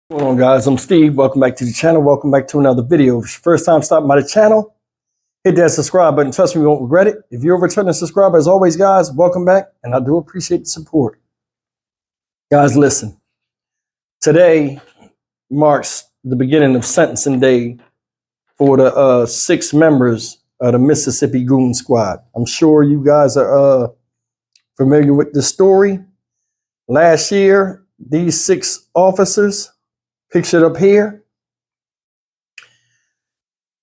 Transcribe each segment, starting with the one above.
What's going on, guys? I'm Steve. Welcome back to the channel. Welcome back to another video. If it's your first time stopping by the channel, hit that subscribe button. Trust me, you won't regret it. If you're a returning subscriber, as always, guys, welcome back, and I do appreciate the support. Guys, listen. Today marks the beginning of sentencing day for the 6 members of the Mississippi Goon Squad. I'm sure you guys are familiar with the story. Last year, these 6 officers, pictured up here,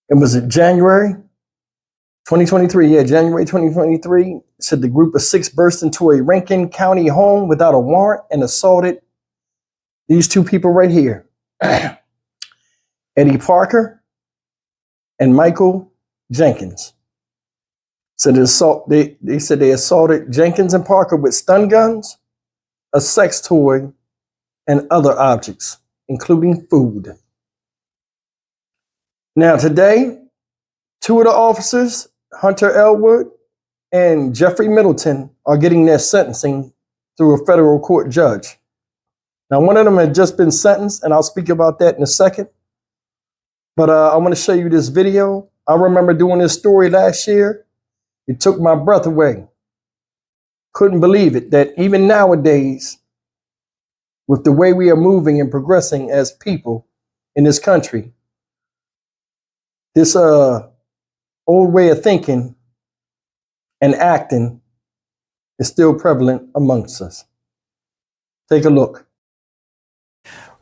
it was in January 2023. Yeah, January 2023. Said the group of 6 burst into a Rankin County home without a warrant and assaulted these 2 people right here, Eddie Parker and Michael Jenkins. So they said they assaulted Jenkins and Parker with stun guns, a sex toy, and other objects, including food. Now today, 2 of the officers, Hunter Elward and Jeffrey Middleton, are getting their sentencing through a federal court judge. Now one of them had just been sentenced, and I'll speak about that in a second. But I want to show you this video. I remember doing this story last year. It took my breath away. Couldn't believe it, that even nowadays, with the way we are moving and progressing as people in this country, this old way of thinking and acting is still prevalent amongst us. Take a look.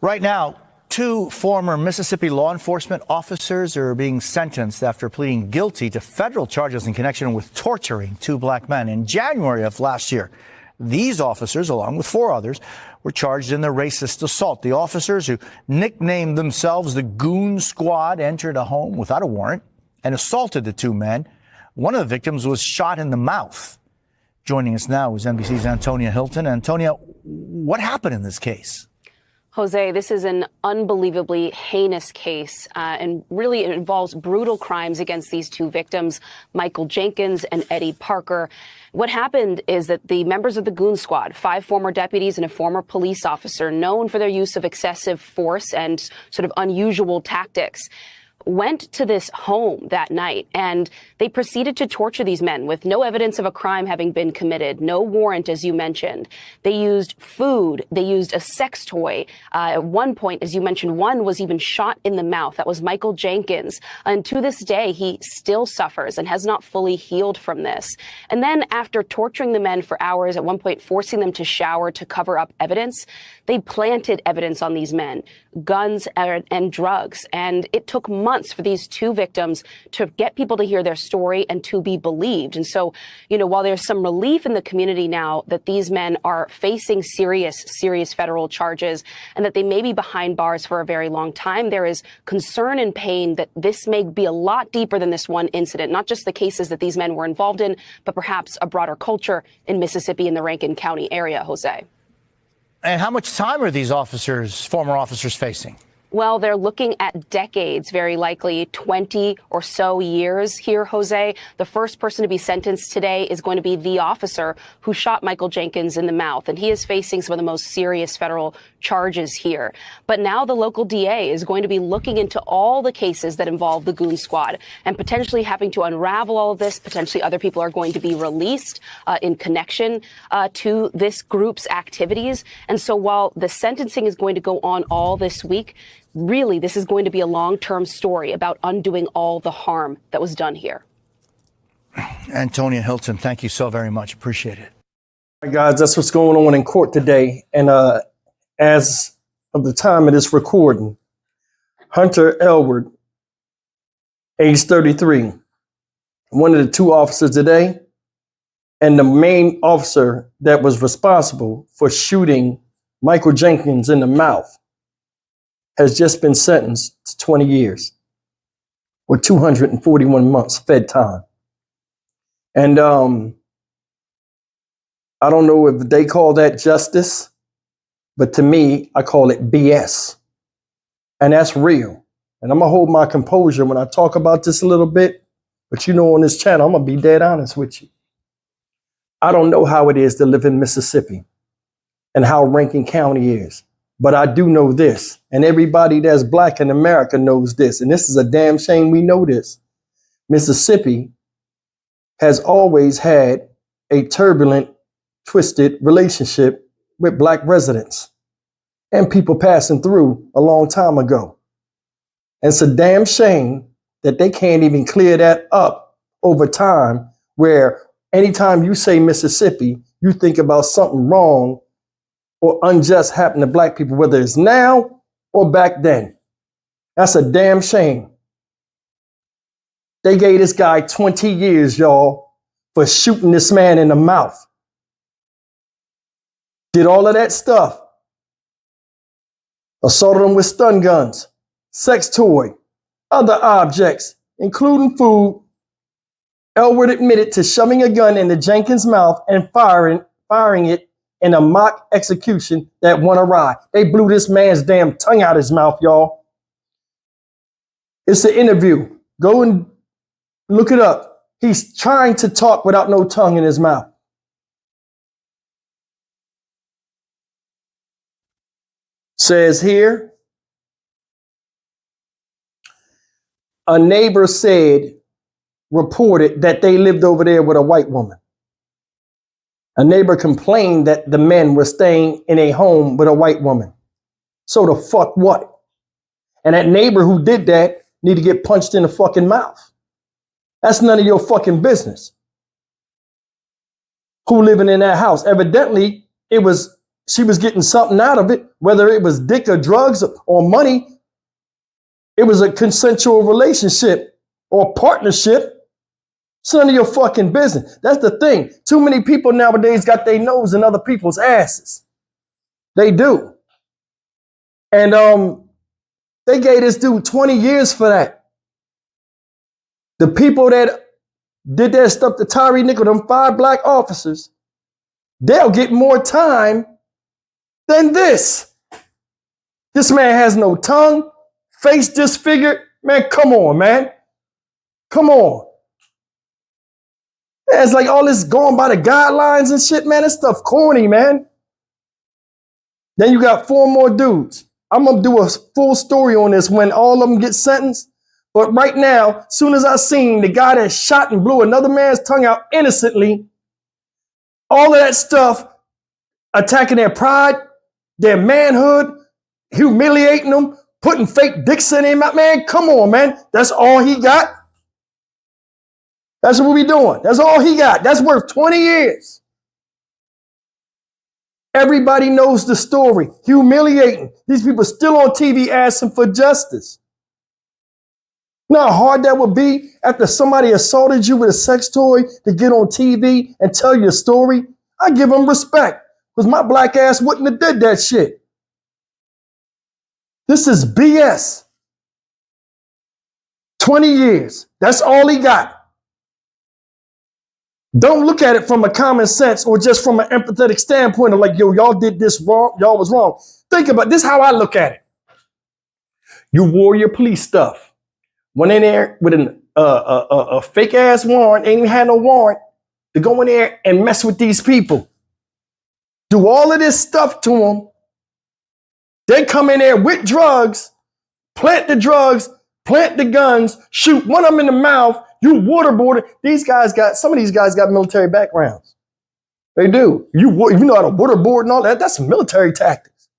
Right now, 2 former Mississippi law enforcement officers are being sentenced after pleading guilty to federal charges in connection with torturing 2 black men. In January of last year, these officers, along with 4 others, were charged in the racist assault. The officers, who nicknamed themselves the Goon Squad, entered a home without a warrant and assaulted the 2 men. One of the victims was shot in the mouth. Joining us now is NBC's Antonia Hilton. Antonia, what happened in this case? Jose, this is an unbelievably heinous case, and really it involves brutal crimes against these 2 victims, Michael Jenkins and Eddie Parker. What happened is that the members of the Goon Squad, 5 former deputies and a former police officer known for their use of excessive force and sort of unusual tactics, went to this home that night, and they proceeded to torture these men with no evidence of a crime having been committed, no warrant, as you mentioned. They used food. They used a sex toy. At one point, as you mentioned, one was even shot in the mouth. That was Michael Jenkins. And to this day, he still suffers and has not fully healed from this. And then after torturing the men for hours, at one point forcing them to shower to cover up evidence, they planted evidence on these men, guns and drugs. And it took months for these 2 victims to get people to hear their story and to be believed. And so, while there's some relief in the community now that these men are facing serious federal charges and that they may be behind bars for a very long time, there is concern and pain that this may be a lot deeper than this one incident, not just the cases that these men were involved in, but perhaps a broader culture in Mississippi in the Rankin County area, Jose. And how much time are these former officers facing? Well, they're looking at decades, very likely 20 or so years here, Jose. The first person to be sentenced today is going to be the officer who shot Michael Jenkins in the mouth, and he is facing some of the most serious federal charges here. But now the local DA is going to be looking into all the cases that involve the Goon Squad and potentially having to unravel all of this. Potentially other people are going to be released in connection to this group's activities. And so while the sentencing is going to go on all this week, really, this is going to be a long-term story about undoing all the harm that was done here. Antonia Hilton, thank you so very much. Appreciate it. All right, guys, that's what's going on in court today. And as of the time of this recording, Hunter Elward, age 33, one of the 2 officers today, and the main officer that was responsible for shooting Michael Jenkins in the mouth, has just been sentenced to 20 years or 241 months fed time. And I don't know if they call that justice, but to me, I call it BS. And that's real. And I'm going to hold my composure when I talk about this a little bit. But on this channel, I'm going to be dead honest with you. I don't know how it is to live in Mississippi and how Rankin County is. But I do know this, and everybody that's black in America knows this, and this is a damn shame we know this. Mississippi has always had a turbulent, twisted relationship with black residents and people passing through a long time ago. And it's a damn shame that they can't even clear that up over time, where anytime you say Mississippi, you think about something wrong or unjust happened to black people, whether it's now or back then. That's a damn shame. They gave this guy 20 years, y'all, for shooting this man in the mouth. Did all of that stuff. Assaulted him with stun guns, sex toy, other objects, including food. Elward admitted to shoving a gun into Jenkins' mouth and firing it in a mock execution that went awry. They blew this man's damn tongue out his mouth, y'all. It's an interview. Go and look it up. He's trying to talk without no tongue in his mouth. Says here, a neighbor reported that they lived over there with a white woman. A neighbor complained that the men were staying in a home with a white woman. So the fuck what? And that neighbor who did that need to get punched in the fucking mouth. That's none of your fucking business. Who living in that house? Evidently, she was getting something out of it, whether it was dick or drugs or money. It was a consensual relationship or partnership. It's none of your fucking business. That's the thing. Too many people nowadays got their nose in other people's asses. They do. And they gave this dude 20 years for that. The people that did that stuff to Tyree Nichol, them 5 black officers, they'll get more time than this. This man has no tongue, face disfigured. Man, come on, man. Come on. It's like all this going by the guidelines and shit, man. This stuff corny, man. Then you got 4 more dudes. I'm going to do a full story on this when all of them get sentenced. But right now, soon as I seen the guy that shot and blew another man's tongue out innocently, all of that stuff, attacking their pride, their manhood, humiliating them, putting fake dicks in him, man, come on, man. That's all he got. That's what we doing. That's all he got. That's worth 20 years. Everybody knows the story. Humiliating. These people still on TV asking for justice. You know how hard that would be after somebody assaulted you with a sex toy to get on TV and tell your story? I give them respect because my black ass wouldn't have did that shit. This is BS. 20 years. That's all he got. Don't look at it from a common sense or just from an empathetic standpoint of like, yo, y'all did this wrong. Y'all was wrong. Think about this, how I look at it. You wore your police stuff. Went in there with a fake ass warrant, ain't even had no warrant, to go in there and mess with these people. Do all of this stuff to them. They come in there with drugs, plant the drugs, plant the guns, shoot one of them in the mouth. You waterboarded. Some of these guys got military backgrounds. They do. You know how to waterboard and all that. That's military tactics.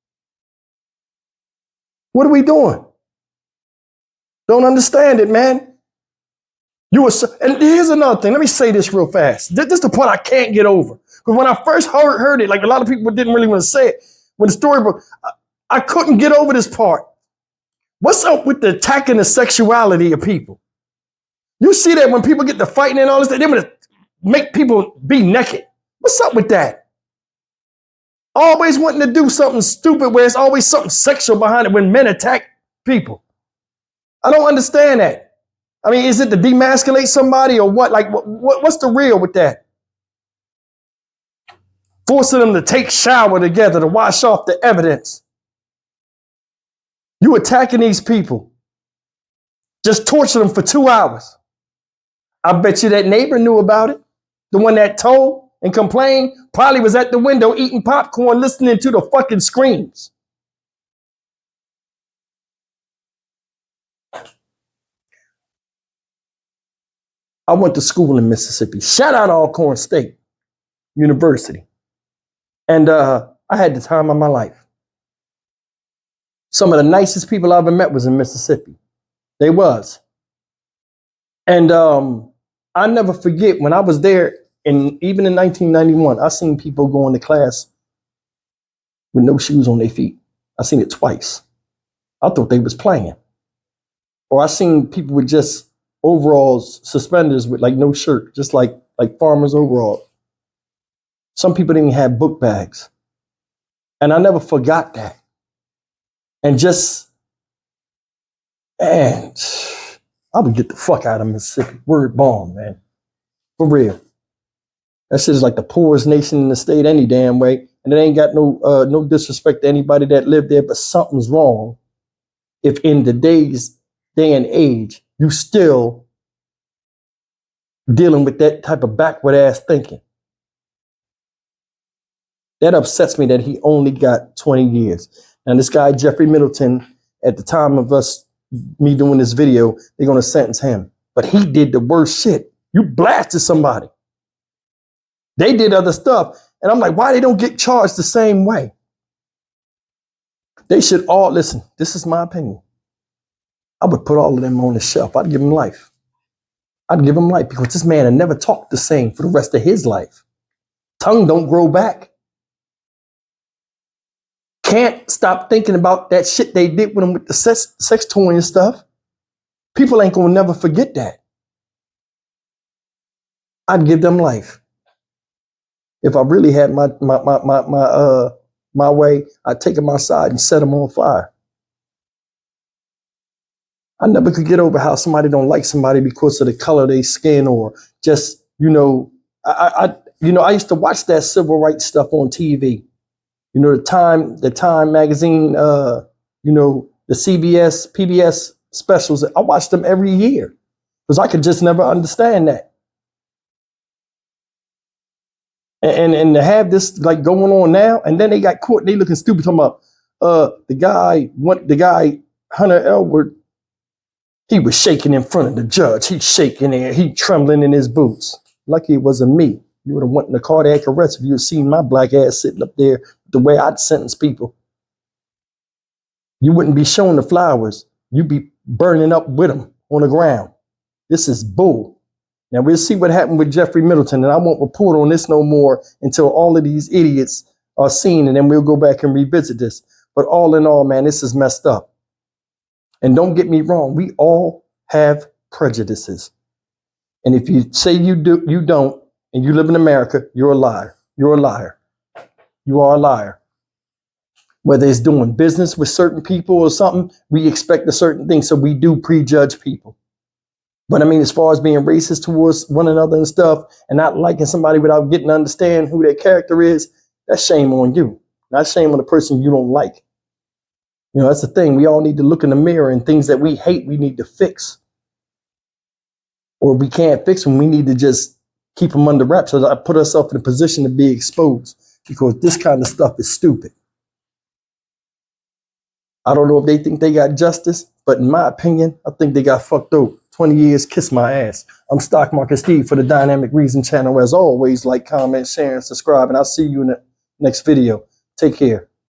What are we doing? Don't understand it, man. And here's another thing. Let me say this real fast. This is the part I can't get over. Because when I first heard it, like a lot of people didn't really want to say it. When the story broke, I couldn't get over this part. What's up with the attacking the sexuality of people? You see that when people get to fighting and all this, they want to make people be naked. What's up with that? Always wanting to do something stupid where it's always something sexual behind it when men attack people. I don't understand that. I mean, is it to demasculate somebody or what? Like, what's the real with that? Forcing them to take shower together to wash off the evidence. You attacking these people. Just torture them for 2 hours. I bet you that neighbor knew about it. The one that told and complained probably was at the window eating popcorn, listening to the fucking screams. I went to school in Mississippi. Shout out Alcorn State University. And I had the time of my life. Some of the nicest people I ever met was in Mississippi. They was. And I never forget when I was there, and even in 1991, I seen people going to class with no shoes on their feet. I seen it twice. I thought they was playing. Or I seen people with just overalls, suspenders with like no shirt, just like farmers overalls. Some people didn't even have book bags. And I never forgot that. And I would get the fuck out of Mississippi. Word bomb, man. For real. That shit is like the poorest nation in the state any damn way. And it ain't got no disrespect to anybody that lived there, but something's wrong if in the day and age, you still dealing with that type of backward ass thinking. That upsets me that he only got 20 years. Now this guy, Jeffrey Middleton, at the time of me doing this video, they're gonna sentence him. But he did the worst shit. You blasted somebody. They did other stuff. And I'm like, why they don't get charged the same way? They should all, listen, this is my opinion. I would put all of them on the shelf. I'd give them life. I'd give them life because this man had never talked the same for the rest of his life. Tongue don't grow back. Can't stop thinking about that shit they did with him with the sex toy and stuff. People ain't gonna never forget that. I'd give them life. If I really had my way, I'd take them outside and set them on fire. I never could get over how somebody don't like somebody because of the color of their skin or just, I used to watch that civil rights stuff on TV. The Time magazine, the CBS, PBS specials. I watched them every year because I could just never understand that. And to have this like going on now, and then they got caught, they looking stupid talking about the guy Hunter Elward, he was shaking in front of the judge. He's shaking there, he trembling in his boots. Lucky it wasn't me. You would have went in a cardiac arrest if you had seen my black ass sitting up there the way I'd sentence people. You wouldn't be showing the flowers. You'd be burning up with them on the ground. This is bull. Now we'll see what happened with Jeffrey Middleton, and I won't report on this no more until all of these idiots are seen, and then we'll go back and revisit this. But all in all, man, this is messed up. And don't get me wrong, we all have prejudices. And if you say you don't, and you live in America, you're a liar. You're a liar. You are a liar. Whether it's doing business with certain people or something, we expect a certain thing, so we do prejudge people. But I mean, as far as being racist towards one another and stuff, and not liking somebody without getting to understand who their character is, that's shame on you. Not shame on the person you don't like. That's the thing. We all need to look in the mirror, and things that we hate, we need to fix. Or we can't fix them, we need to just keep them under wraps so that I put ourselves in a position to be exposed, because this kind of stuff is stupid. I don't know if they think they got justice, but in my opinion, I think they got fucked over. 20 years, kiss my ass. I'm Stock Market Steve for the Dynamic Reason channel. As always, like, comment, share, and subscribe, and I'll see you in the next video. Take care.